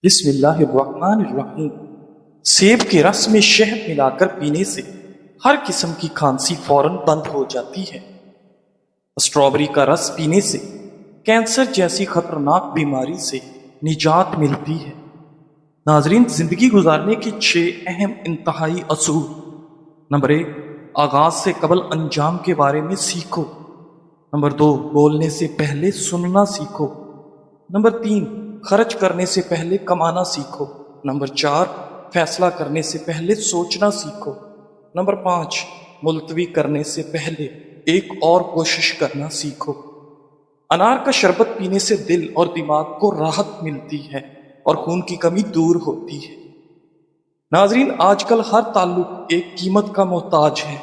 بسم اللہ الرحمن الرحیم۔ سیب کے رس میں شہد ملا کر پینے سے ہر قسم کی کھانسی فوراً بند ہو جاتی ہے۔ اسٹرابری کا رس پینے سے کینسر جیسی خطرناک بیماری سے نجات ملتی ہے۔ ناظرین، زندگی گزارنے کے 6 اہم انتہائی اصول۔ نمبر 1، آغاز سے قبل انجام کے بارے میں سیکھو۔ نمبر 2، بولنے سے پہلے سننا سیکھو۔ نمبر 3، خرچ کرنے سے پہلے کمانا سیکھو۔ نمبر 4، فیصلہ کرنے سے پہلے سوچنا سیکھو۔ نمبر 5، ملتوی کرنے سے پہلے ایک اور کوشش کرنا سیکھو۔ انار کا شربت پینے سے دل اور دماغ کو راحت ملتی ہے اور خون کی کمی دور ہوتی ہے۔ ناظرین، آج کل ہر تعلق ایک قیمت کا محتاج ہے۔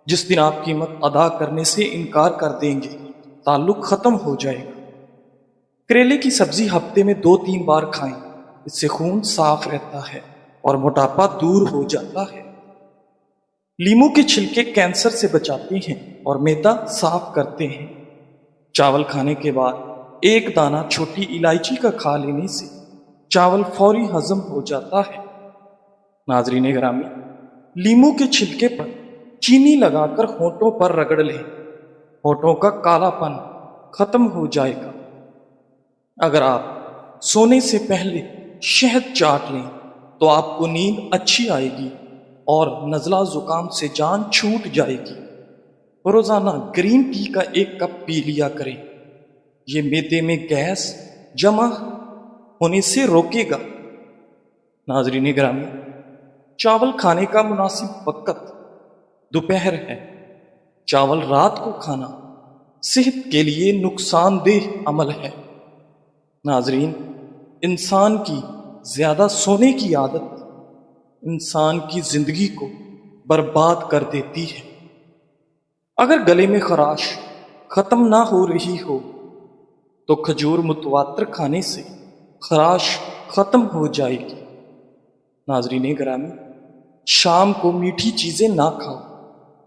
جس دن آپ قیمت ادا کرنے سے انکار کر دیں گے، تعلق ختم ہو جائے گا۔ کریلے کی سبزی ہفتے میں 2-3 بار کھائیں، اس سے خون صاف رہتا ہے اور موٹاپا دور ہو جاتا ہے۔ لیمو کے چھلکے کینسر سے بچاتے ہیں اور معدہ صاف کرتے ہیں۔ چاول کھانے کے بعد ایک دانہ چھوٹی الائچی کا کھا لینے سے چاول فوری ہضم ہو جاتا ہے۔ ناظرین گرامی، لیمو کے چھلکے پر چینی لگا کر ہونٹوں پر رگڑ لیں، ہونٹوں کا کالا پن ختم ہو جائے گا۔ اگر آپ سونے سے پہلے شہد چاٹ لیں تو آپ کو نیند اچھی آئے گی اور نزلہ زکام سے جان چھوٹ جائے گی۔ روزانہ گرین ٹی کا 1 کپ پی لیا کریں، یہ معدے میں گیس جمع ہونے سے روکے گا۔ ناظرین گرامی، چاول کھانے کا مناسب وقت دوپہر ہے۔ چاول رات کو کھانا صحت کے لیے نقصان دہ عمل ہے۔ ناظرین، انسان کی زیادہ سونے کی عادت انسان کی زندگی کو برباد کر دیتی ہے۔ اگر گلے میں خراش ختم نہ ہو رہی ہو تو کھجور متواتر کھانے سے خراش ختم ہو جائے گی۔ ناظرین گرامی، شام کو میٹھی چیزیں نہ کھاؤ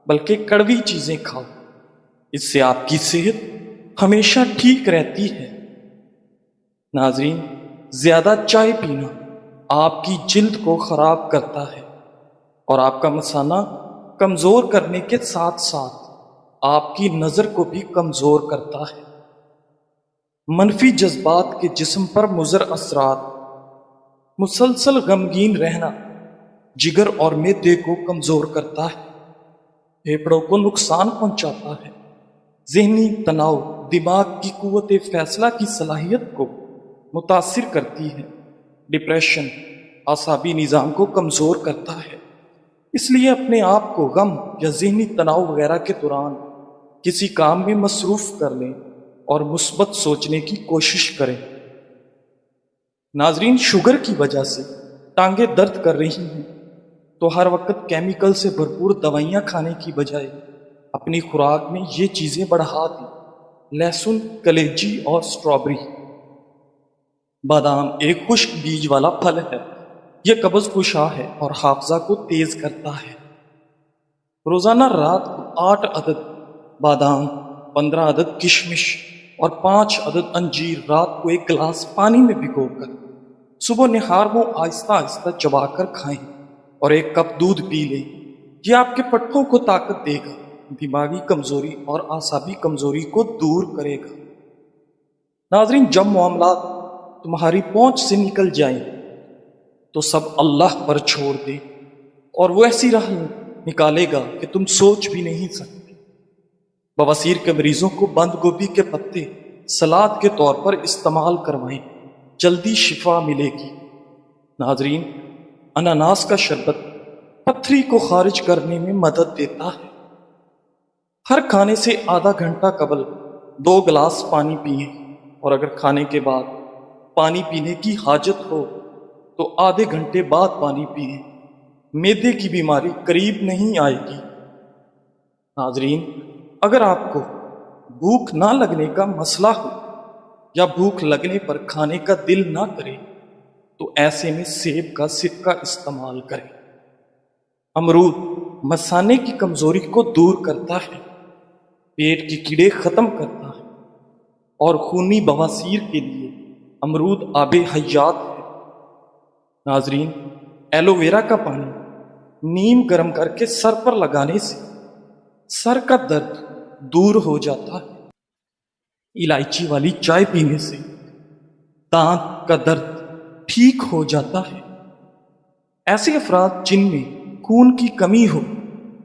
بلکہ کڑوی چیزیں کھاؤ، اس سے آپ کی صحت ہمیشہ ٹھیک رہتی ہے۔ ناظرین، زیادہ چائے پینا آپ کی جلد کو خراب کرتا ہے اور آپ کا مثانہ کمزور کرنے کے ساتھ ساتھ آپ کی نظر کو بھی کمزور کرتا ہے۔ منفی جذبات کے جسم پر مضر اثرات: مسلسل غمگین رہنا جگر اور معدے کو کمزور کرتا ہے، پھیپھڑوں کو نقصان پہنچاتا ہے۔ ذہنی تناؤ دماغ کی قوت فیصلہ کی صلاحیت کو متاثر کرتی ہے۔ ڈپریشن اعصابی نظام کو کمزور کرتا ہے۔ اس لیے اپنے آپ کو غم یا ذہنی تناؤ وغیرہ کے دوران کسی کام میں مصروف کر لیں اور مثبت سوچنے کی کوشش کریں۔ ناظرین، شوگر کی وجہ سے ٹانگیں درد کر رہی ہیں تو ہر وقت کیمیکل سے بھرپور دوائیاں کھانے کی بجائے اپنی خوراک میں یہ چیزیں بڑھا دیں: لہسن، کلیجی اور اسٹرابری۔ بادام ایک خشک بیج والا پھل ہے، یہ قبض کشا ہے اور حافظہ کو تیز کرتا ہے۔ روزانہ رات کو 8 عدد بادام، 15 عدد کشمش اور 5 عدد انجیر رات کو 1 گلاس پانی میں بھگو کر صبح نہار وہ آہستہ آہستہ چبا کر کھائیں اور 1 کپ دودھ پی لیں۔ یہ آپ کے پٹھوں کو طاقت دے گا، دماغی کمزوری اور اعصابی کمزوری کو دور کرے گا۔ ناظرین، جب معاملات تمہاری پہنچ سے نکل جائیں تو سب اللہ پر چھوڑ دیں اور وہ ایسی راہ نکالے گا کہ تم سوچ بھی نہیں سکتے۔ بواسیر کے مریضوں کو بند گوبھی کے پتے سلاد کے طور پر استعمال کروائیں، جلدی شفا ملے گی۔ ناظرین، اناناس کا شربت پتھری کو خارج کرنے میں مدد دیتا ہے۔ ہر کھانے سے آدھا گھنٹہ قبل 2 گلاس پانی پئیں اور اگر کھانے کے بعد پانی پینے کی حاجت ہو تو آدھے گھنٹے بعد پانی پئیں، معدے کی بیماری قریب نہیں آئے گی۔ ناظرین، اگر آپ کو بھوک نہ لگنے کا مسئلہ ہو یا بھوک لگنے پر کھانے کا دل نہ کرے تو ایسے میں سیب کا سرکہ استعمال کریں۔ امرود مثانے کی کمزوری کو دور کرتا ہے، پیٹ کے کیڑے ختم کرتا ہے اور خونی بواسیر کے لیے امرود آب حیات ہے۔ ناظرین، ایلو ویرا کا پانی نیم گرم کر کے سر پر لگانے سے سر کا درد دور ہو جاتا ہے۔ الائچی والی چائے پینے سے دانت کا درد ٹھیک ہو جاتا ہے۔ ایسے افراد جن میں خون کی کمی ہو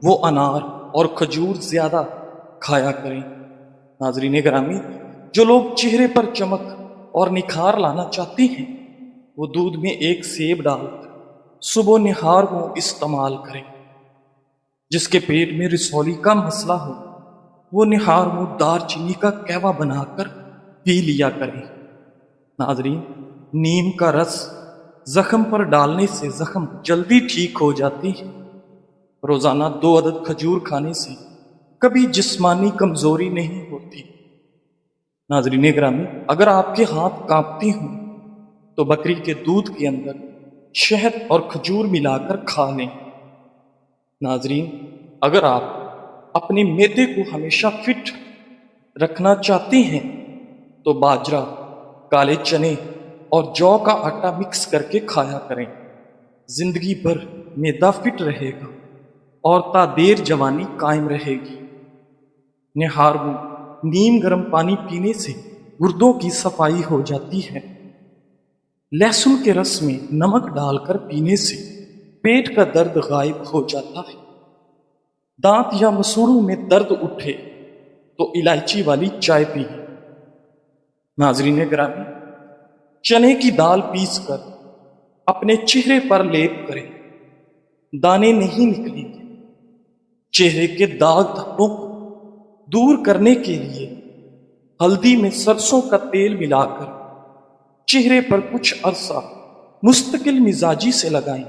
وہ انار اور کھجور زیادہ کھایا کریں۔ ناظرین گرامی، جو لوگ چہرے پر چمک اور نکھار لانا چاہتے ہیں وہ دودھ میں ایک سیب ڈال کر صبح نہار کو استعمال کریں۔ جس کے پیٹ میں رسولی کا مسئلہ ہو وہ نہار کو دار چینی کا قہوہ بنا کر پی لیا کریں۔ ناظرین، نیم کا رس زخم پر ڈالنے سے زخم جلدی ٹھیک ہو جاتی ہے۔ روزانہ 2 عدد کھجور کھانے سے کبھی جسمانی کمزوری نہیں ہوتی۔ ناظرین گرامی، اگر آپ کے ہاتھ کانپتے ہوں تو بکری کے دودھ کے اندر شہد اور کھجور ملا کر کھا لیں۔ ناظرین، اگر آپ اپنے معدے کو ہمیشہ فٹ رکھنا چاہتے ہیں تو باجرہ، کالے چنے اور جو کا آٹا مکس کر کے کھایا کریں۔ زندگی بھر معدہ فٹ رہے گا اور تا دیر جوانی قائم رہے گی۔ نہار میں نیم گرم پانی پینے سے گردوں کی صفائی ہو جاتی ہے۔ لہسن کے رس میں نمک ڈال کر پینے سے پیٹ کا درد غائب ہو جاتا ہے۔ دانت یا مسوڑوں میں درد اٹھے تو الائچی والی چائے پئیں۔ ناظرین گرامی، چنے کی دال پیس کر اپنے چہرے پر لیپ کریں، دانے نہیں نکلیں گے۔ چہرے کے داغ دھبوں کو دور کرنے کے لیے ہلدی میں سرسوں کا تیل ملا کر چہرے پر کچھ عرصہ مستقل مزاجی سے لگائیں۔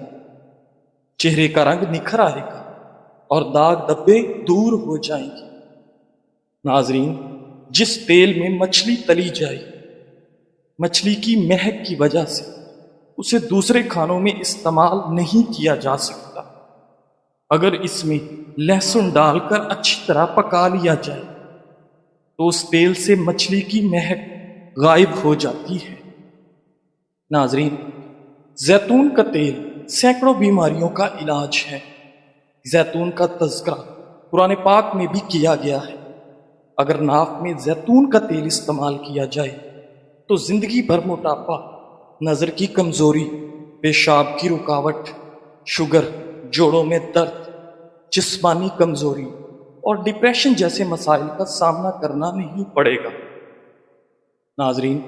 چہرے کا رنگ نکھر آئے گا اور داغ دھبے دور ہو جائیں گے۔ ناظرین، جس تیل میں مچھلی تلی جائے مچھلی کی مہک کی وجہ سے اسے دوسرے کھانوں میں استعمال نہیں کیا جا سکتا۔ اگر اس میں لہسن ڈال کر اچھی طرح پکا لیا جائے تو اس تیل سے مچھلی کی مہک غائب ہو جاتی ہے۔ ناظرین، زیتون کا تیل سینکڑوں بیماریوں کا علاج ہے۔ زیتون کا تذکرہ قرآن پاک میں بھی کیا گیا ہے۔ اگر ناف میں زیتون کا تیل استعمال کیا جائے تو زندگی بھر موٹاپا، نظر کی کمزوری، پیشاب کی رکاوٹ، شوگر، جوڑوں میں درد، جسمانی کمزوری اور ڈپریشن جیسے مسائل کا سامنا کرنا نہیں پڑے گا۔ ناظرین،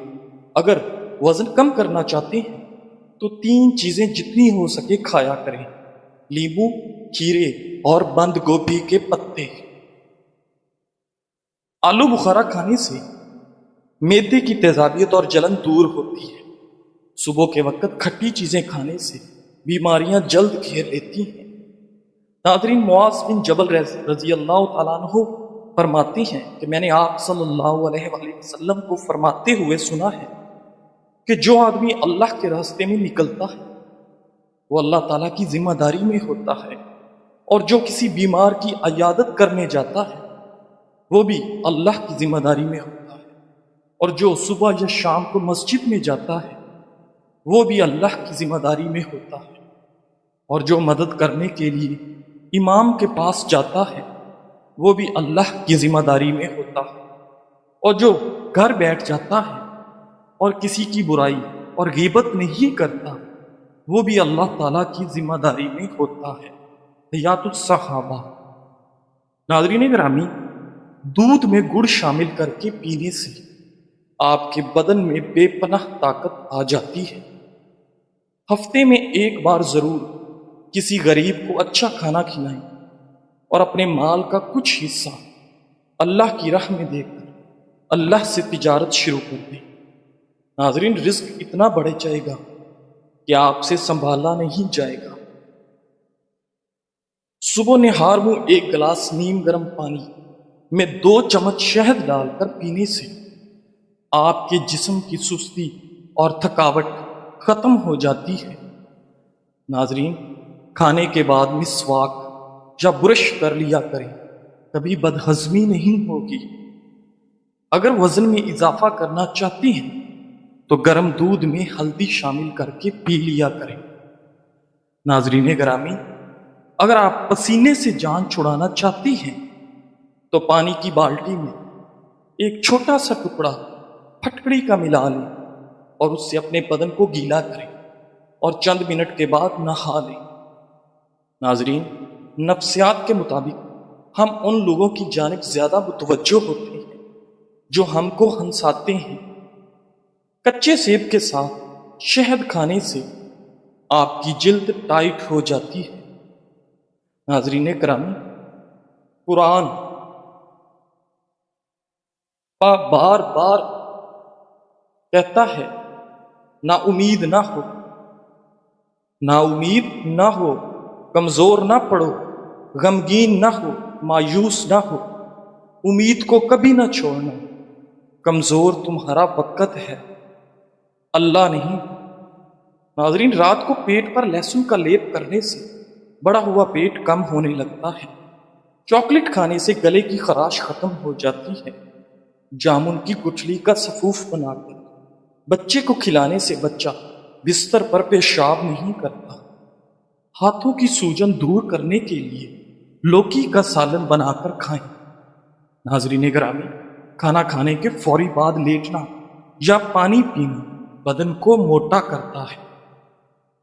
اگر وزن کم کرنا چاہتے ہیں تو 3 چیزیں جتنی ہو سکے کھایا کریں: لیموں، کھیرے اور بند گوبھی کے پتے۔ آلو بخارا کھانے سے معدے کی تیزابیت اور جلن دور ہوتی ہے۔ صبح کے وقت کھٹی چیزیں کھانے سے بیماریاں جلد گھیر لیتی ہیں۔ ناظرین، معاذ بن جبل رضی اللہ تعالیٰ عنہ فرماتے ہیں کہ میں نے آپ صلی اللہ علیہ وآلہ وسلم کو فرماتے ہوئے سنا ہے کہ جو آدمی اللہ کے راستے میں نکلتا ہے وہ اللہ تعالیٰ کی ذمہ داری میں ہوتا ہے، اور جو کسی بیمار کی عیادت کرنے جاتا ہے وہ بھی اللہ کی ذمہ داری میں ہوتا ہے، اور جو صبح یا شام کو مسجد میں جاتا ہے وہ بھی اللہ کی ذمہ داری میں ہوتا ہے، اور جو مدد کرنے کے لیے امام کے پاس جاتا ہے وہ بھی اللہ کی ذمہ داری میں ہوتا ہے، اور جو گھر بیٹھ جاتا ہے اور کسی کی برائی اور غیبت نہیں کرتا وہ بھی اللہ تعالیٰ کی ذمہ داری میں ہوتا ہے۔ حیات الصحابہ۔ ناظرین گرامی، دودھ میں گڑ شامل کر کے پینے سے آپ کے بدن میں بے پناہ طاقت آ جاتی ہے۔ ہفتے میں ایک بار ضرور کسی غریب کو اچھا کھانا کھلائیں اور اپنے مال کا کچھ حصہ اللہ کی راہ میں دے کر اللہ سے تجارت شروع کر دیں۔ ناظرین، رزق اتنا بڑھ جائے گا کہ آپ سے سنبھالا نہیں جائے گا۔ صبح نہار میں 1 گلاس نیم گرم پانی میں 2 چمچ شہد ڈال کر پینے سے آپ کے جسم کی سستی اور تھکاوٹ ختم ہو جاتی ہے۔ ناظرین، کھانے کے بعد مسواک یا برش کر لیا کریں، کبھی بدہضمی نہیں ہوگی۔ اگر وزن میں اضافہ کرنا چاہتے ہیں تو گرم دودھ میں ہلدی شامل کر کے پی لیا کریں۔ ناظرین گرامی، اگر آپ پسینے سے جان چھڑانا چاہتی ہیں تو پانی کی بالٹی میں ایک چھوٹا سا ٹکڑا پھٹکڑی کا ملا لیں اور اس سے اپنے بدن کو گیلا کریں اور چند منٹ کے بعد نہا لیں۔ ناظرین، نفسیات کے مطابق ہم ان لوگوں کی جانب زیادہ متوجہ ہوتے ہیں جو ہم کو ہنساتے ہیں۔ کچے سیب کے ساتھ شہد کھانے سے آپ کی جلد ٹائٹ ہو جاتی ہے۔ ناظرین کرام، قرآن بار بار کہتا ہے نا امید نہ ہو، نا امید نہ ہو، کمزور نہ پڑو، غمگین نہ ہو، مایوس نہ ہو، امید کو کبھی نہ چھوڑنا، کمزور تمہارا وقت ہے، اللہ نہیں۔ ناظرین، رات کو پیٹ پر لہسن کا لیپ کرنے سے بڑا ہوا پیٹ کم ہونے لگتا ہے، چاکلیٹ کھانے سے گلے کی خراش ختم ہو جاتی ہے، جامن کی گٹھلی کا سفوف بنا کر بچے کو کھلانے سے بچہ بستر پر پیشاب نہیں کرتا، ہاتھوں کی سوجن دور کرنے کے لیے لوکی کا سالن بنا کر کھائیں۔ ناظرین گرامی، کھانا کھانے کے فوری بعد لیٹنا یا پانی پینا بدن کو موٹا کرتا ہے۔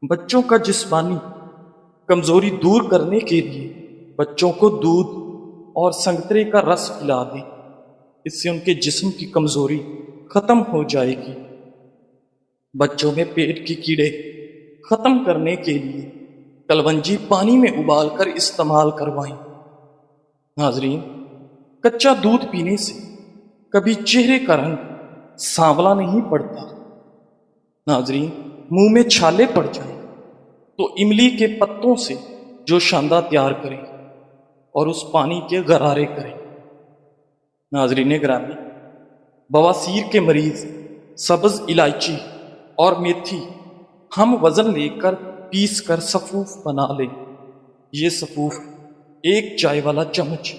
بچوں کا جسمانی کمزوری دور کرنے کے لیے بچوں کو دودھ اور سنگترے کا رس پلا دیں، اس سے ان کے جسم کی کمزوری ختم ہو جائے گی۔ بچوں میں پیٹ کے کیڑے ختم کرنے کے لیے کلونجی پانی میں ابال کر استعمال کروائیں۔ ناظرین، کچا دودھ پینے سے کبھی چہرے کا رنگ سانولا نہیں پڑتا۔ ناظرین، منہ میں چھالے پڑ جائیں تو املی کے پتوں سے جو شاندہ تیار کریں اور اس پانی کے غرارے کریں۔ ناظرین گرامی، بواسیر کے مریض سبز الائچی اور میتھی ہم وزن لے کر پیس کر سفوف بنا لیں۔ یہ سفوف ایک چائے والا چمچ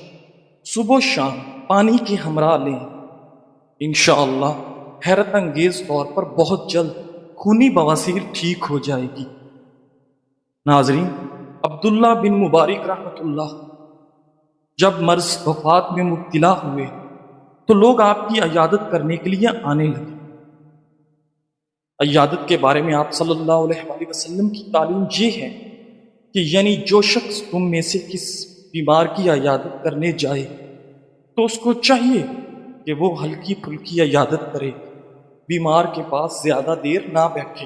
صبح و شام پانی کے ہمراہ لیں، انشاءاللہ حیرت انگیز طور پر بہت جلد خونی بواسیر ٹھیک ہو جائے گی۔ ناظرین، عبداللہ بن مبارک رحمۃ اللہ جب مرض وفات میں مبتلا ہوئے تو لوگ آپ کی عیادت کرنے کے لیے آنے لگے۔ عیادت کے بارے میں آپ صلی اللہ علیہ وآلہ وسلم کی تعلیم یہ ہے کہ یعنی جو شخص تم میں سے کس بیمار کی عیادت کرنے جائے تو اس کو چاہیے کہ وہ ہلکی پھلکی عیادت کرے، بیمار کے پاس زیادہ دیر نہ بیٹھے،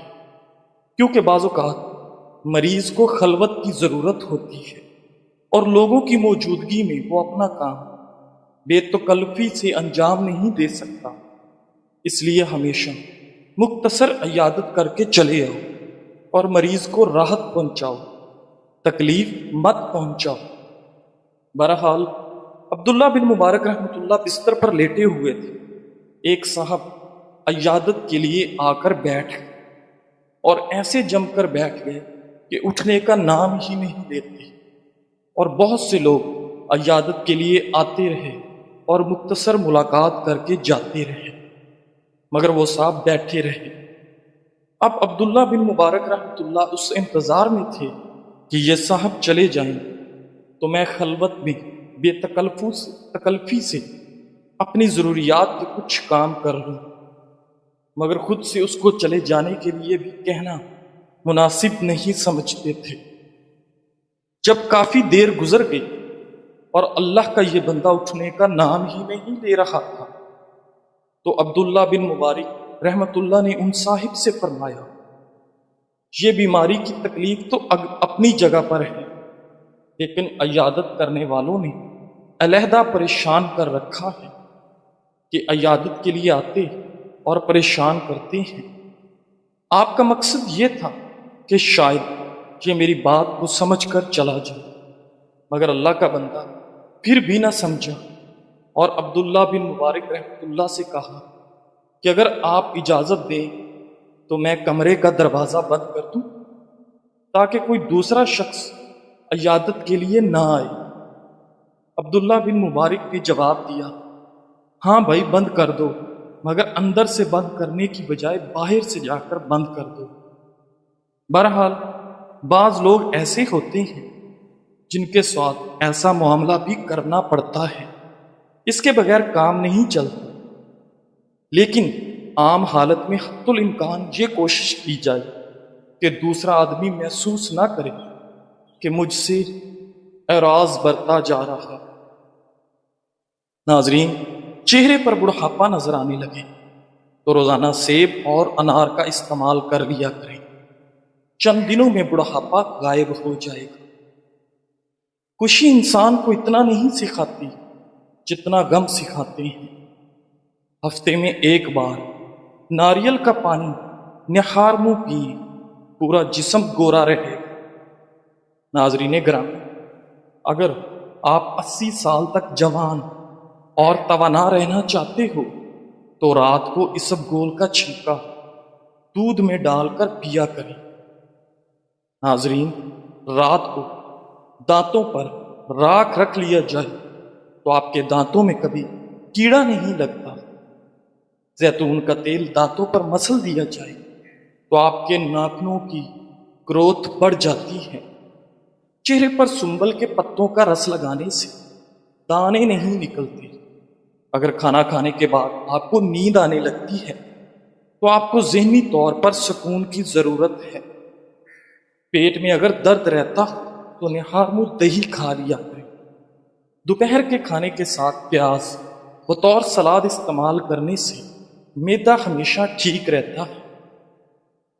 کیونکہ بعض اوقات مریض کو خلوت کی ضرورت ہوتی ہے اور لوگوں کی موجودگی میں وہ اپنا کام بے تکلفی سے انجام نہیں دے سکتا۔ اس لیے ہمیشہ مختصر عیادت کر کے چلے آؤ اور مریض کو راحت پہنچاؤ، تکلیف مت پہنچاؤ۔ بہرحال عبداللہ بن مبارک رحمۃ اللہ بستر پر لیٹے ہوئے تھے، ایک صاحب عیادت کے لیے آ کر بیٹھ گئے اور ایسے جم کر بیٹھ گئے کہ اٹھنے کا نام ہی نہیں لیتے، اور بہت سے لوگ عیادت کے لیے آتے رہے اور مختصر ملاقات کر کے جاتے رہے، مگر وہ صاحب بیٹھے رہے۔ اب عبداللہ بن مبارک رحمۃ اللہ اس انتظار میں تھے کہ یہ صاحب چلے جائیں تو میں خلوت میں بے تکلفی سے اپنی ضروریات کے کچھ کام کر لوں، مگر خود سے اس کو چلے جانے کے لیے بھی کہنا مناسب نہیں سمجھتے تھے۔ جب کافی دیر گزر گئی اور اللہ کا یہ بندہ اٹھنے کا نام ہی نہیں لے رہا تھا تو عبداللہ بن مبارک رحمت اللہ نے ان صاحب سے فرمایا، یہ بیماری کی تکلیف تو اپنی جگہ پر ہے، لیکن عیادت کرنے والوں نے علیحدہ پریشان کر رکھا ہے کہ عیادت کے لیے آتے اور پریشان کرتے ہیں۔ آپ کا مقصد یہ تھا کہ شاید یہ میری بات کو سمجھ کر چلا جائے، مگر اللہ کا بندہ پھر بھی نہ سمجھا اور عبداللہ بن مبارک رحمۃ اللہ سے کہا کہ اگر آپ اجازت دیں تو میں کمرے کا دروازہ بند کر دوں تاکہ کوئی دوسرا شخص عیادت کے لیے نہ آئے۔ عبداللہ بن مبارک نے جواب دیا، ہاں بھائی بند کر دو، مگر اندر سے بند کرنے کی بجائے باہر سے جا کر بند کر دو۔ بہرحال بعض لوگ ایسے ہوتے ہیں جن کے ساتھ ایسا معاملہ بھی کرنا پڑتا ہے، اس کے بغیر کام نہیں چلتا، لیکن عام حالت میں حتی الامکان یہ کوشش کی جائے کہ دوسرا آدمی محسوس نہ کرے کہ مجھ سے اعراض برتا جا رہا۔ ناظرین، چہرے پر بڑھاپا نظر آنے لگے تو روزانہ سیب اور انار کا استعمال کر لیا کریں، چند دنوں میں بڑھاپا غائب ہو جائے گا۔ خوشی انسان کو اتنا نہیں سکھاتی جتنا غم سکھاتے ہیں۔ ہفتے میں ایک بار ناریل کا پانی نہار منہ پیے، پورا جسم گورا رہے گا۔ ناظرین گرامی، اگر آپ 80 سال تک جوان اور توانا رہنا چاہتے ہو تو رات کو اسبگول کا چھلکا دودھ میں ڈال کر پیا کریں۔ ناظرین، رات کو دانتوں پر راکھ رکھ لیا جائے تو آپ کے دانتوں میں کبھی کیڑا نہیں لگتا۔ زیتون کا تیل دانتوں پر مسل دیا جائے تو آپ کے ناخنوں کی گروتھ بڑھ جاتی ہے۔ چہرے پر سنبل کے پتوں کا رس لگانے سے دانے نہیں نکلتے۔ اگر کھانا کھانے کے بعد آپ کو نیند آنے لگتی ہے تو آپ کو ذہنی طور پر سکون کی ضرورت ہے۔ پیٹ میں اگر درد رہتا ہو تو نہار منہ دہی کھا لیا کریں۔ دوپہر کے کھانے کے ساتھ پیاز بطور سلاد استعمال کرنے سے معدہ ہمیشہ ٹھیک رہتا ہے۔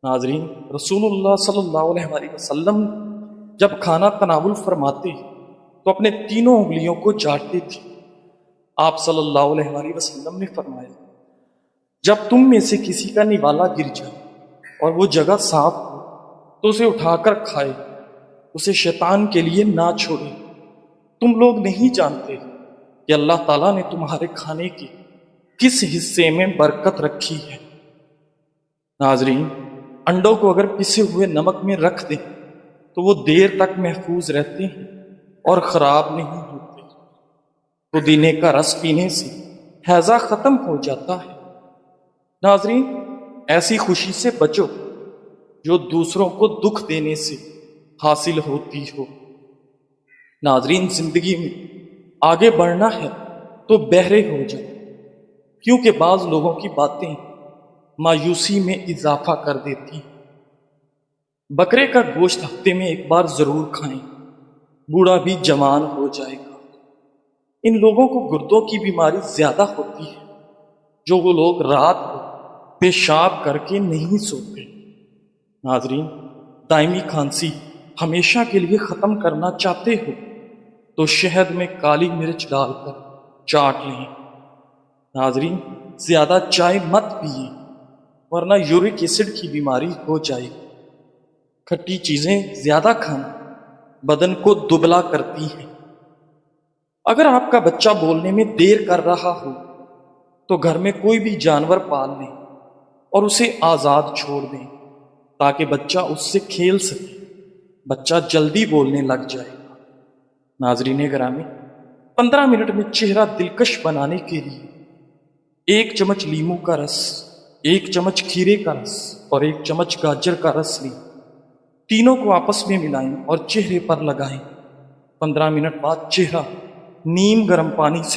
ناظرین، رسول اللہ صلی اللہ علیہ وآلہ وسلم جب کھانا تناول فرماتے تو اپنے تینوں انگلیوں کو چاٹتے تھے۔ آپ صلی اللہ علیہ وآلہ وسلم نے فرمایا، جب تم میں سے کسی کا نوالا گر جائے اور وہ جگہ صاف ہو تو اسے اٹھا کر کھائے، اسے شیطان کے لیے نہ چھوڑے۔ تم لوگ نہیں جانتے کہ اللہ تعالیٰ نے تمہارے کھانے کے کس حصے میں برکت رکھی ہے۔ ناظرین، انڈوں کو اگر پسے ہوئے نمک میں رکھ دیں تو وہ دیر تک محفوظ رہتے ہیں اور خراب نہیں ہوتے۔ پودینے کا رس پینے سے ہیضہ ختم ہو جاتا ہے۔ ناظرین، ایسی خوشی سے بچو جو دوسروں کو دکھ دینے سے حاصل ہوتی ہو۔ ناظرین، زندگی میں آگے بڑھنا ہے تو بہرے ہو جائے، کیونکہ بعض لوگوں کی باتیں مایوسی میں اضافہ کر دیتی ہیں۔ بکرے کا گوشت ہفتے میں ایک بار ضرور کھائیں، بوڑھا بھی جوان ہو جائے گا۔ ان لوگوں کو گردوں کی بیماری زیادہ ہوتی ہے جو وہ لوگ رات کو پیشاب کر کے نہیں سوتے۔ ناظرین، دائمی کھانسی ہمیشہ کے لیے ختم کرنا چاہتے ہو تو شہد میں کالی مرچ ڈال کر چاٹ لیں۔ ناظرین، زیادہ چائے مت پیئے ورنہ یورک ایسڈ کی بیماری ہو جائے گی۔ کھٹی چیزیں زیادہ کھانا بدن کو دبلا کرتی ہیں۔ اگر آپ کا بچہ بولنے میں دیر کر رہا ہو تو گھر میں کوئی بھی جانور پال لیں اور اسے آزاد چھوڑ دیں تاکہ بچہ اس سے کھیل سکے۔ بچہ جلدی بولنے لگ جائے گا۔ ناظرین گرامی، 15 منٹ میں چہرہ دلکش بنانے کے لیے 1 چمچ لیموں کا رس، 1 چمچ کھیرے کا رس اور 1 چمچ گاجر کا رس لیں۔ تینوں کو آپس میں ملائیں اور چہرے پر لگائیں۔ 15 منٹ بعد چہرہ نیم گرم پانی سے